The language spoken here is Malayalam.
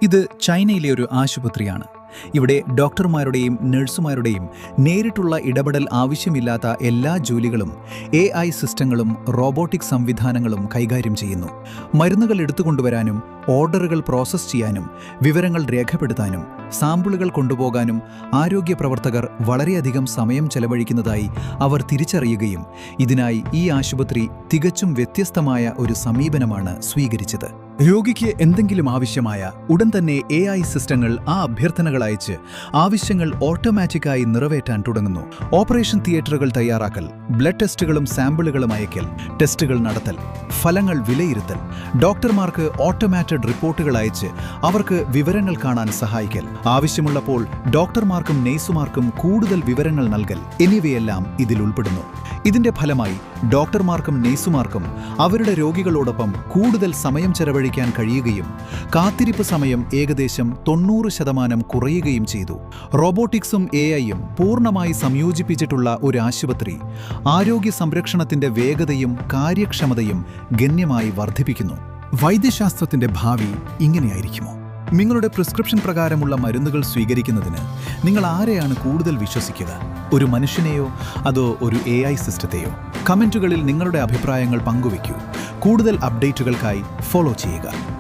ഇത് ചൈനയിലെ ഒരു ആശുപത്രിയാണ്. ഇവിടെ ഡോക്ടർമാരുടെയും നഴ്സുമാരുടെയും നേരിട്ടുള്ള ഇടപെടൽ ആവശ്യമില്ലാത്ത എല്ലാ ജോലികളും AI സിസ്റ്റങ്ങളും റോബോട്ടിക് സംവിധാനങ്ങളും കൈകാര്യം ചെയ്യുന്നു. മരുന്നുകൾ എടുത്തുകൊണ്ടുവരാനും ഓർഡറുകൾ പ്രോസസ്സ് ചെയ്യാനും വിവരങ്ങൾ രേഖപ്പെടുത്താനും സാമ്പിളുകൾ കൊണ്ടുപോകാനും ആരോഗ്യ പ്രവർത്തകർ വളരെയധികം സമയം ചെലവഴിക്കുന്നതായി അവർ തിരിച്ചറിയുകയും ഇതിനായി ഈ ആശുപത്രി തികച്ചും വ്യത്യസ്തമായ ഒരു സമീപനമാണ് സ്വീകരിച്ചത്. രോഗിക്ക് എന്തെങ്കിലും ആവശ്യമായ ഉടൻ തന്നെ AI സിസ്റ്റങ്ങൾ ആ അഭ്യർത്ഥനകൾ അയച്ച് ആവശ്യങ്ങൾ ഓട്ടോമാറ്റിക്കായി നിറവേറ്റാൻ തുടങ്ങുന്നു. ഓപ്പറേഷൻ തിയേറ്ററുകൾ തയ്യാറാക്കൽ, ബ്ലഡ് ടെസ്റ്റുകളും സാമ്പിളുകളും അയക്കൽ, ടെസ്റ്റുകൾ നടത്തൽ, ഫലങ്ങൾ വിലയിരുത്തൽ, ഡോക്ടർമാർക്ക് ഓട്ടോമാറ്റഡ് റിപ്പോർട്ടുകൾ അയച്ച് അവർക്ക് വിവരങ്ങൾ കാണാൻ സഹായിക്കൽ, ആവശ്യമുള്ളപ്പോൾ ഡോക്ടർമാർക്കും നേഴ്സുമാർക്കും കൂടുതൽ വിവരങ്ങൾ നൽകൽ എന്നിവയെല്ലാം ഇതിൽ ഉൾപ്പെടുന്നു. ഇതിന്റെ ഫലമായി ഡോക്ടർമാർക്കും നേഴ്സുമാർക്കും അവരുടെ രോഗികളോടൊപ്പം കൂടുതൽ സമയം ചെലവഴിക്കാൻ കഴിയുകയും കാത്തിരിപ്പ് സമയം ഏകദേശം 90% കുറയുകയും ചെയ്തു. റോബോട്ടിക്സും AIയും പൂർണ്ണമായി സംയോജിപ്പിച്ചിട്ടുള്ള ഒരു ആശുപത്രി ആരോഗ്യ സംരക്ഷണത്തിന്റെ വേഗതയും കാര്യക്ഷമതയും ഗണ്യമായി വർദ്ധിപ്പിക്കുന്നു. വൈദ്യശാസ്ത്രത്തിന്റെ ഭാവി ഇങ്ങനെയായിരിക്കുമോ? നിങ്ങളുടെ പ്രിസ്ക്രിപ്ഷൻ പ്രകാരമുള്ള മരുന്നുകൾ സ്വീകരിക്കുന്നതിന് നിങ്ങൾ ആരെയാണ് കൂടുതൽ വിശ്വസിക്കുക? ഒരു മനുഷ്യനെയോ അതോ ഒരു AI സിസ്റ്റത്തെയോ? കമന്റുകളിൽ നിങ്ങളുടെ അഭിപ്രായങ്ങൾ പങ്കുവയ്ക്കൂ. കൂടുതൽ അപ്ഡേറ്റുകൾക്കായി ഫോളോ ചെയ്യുക.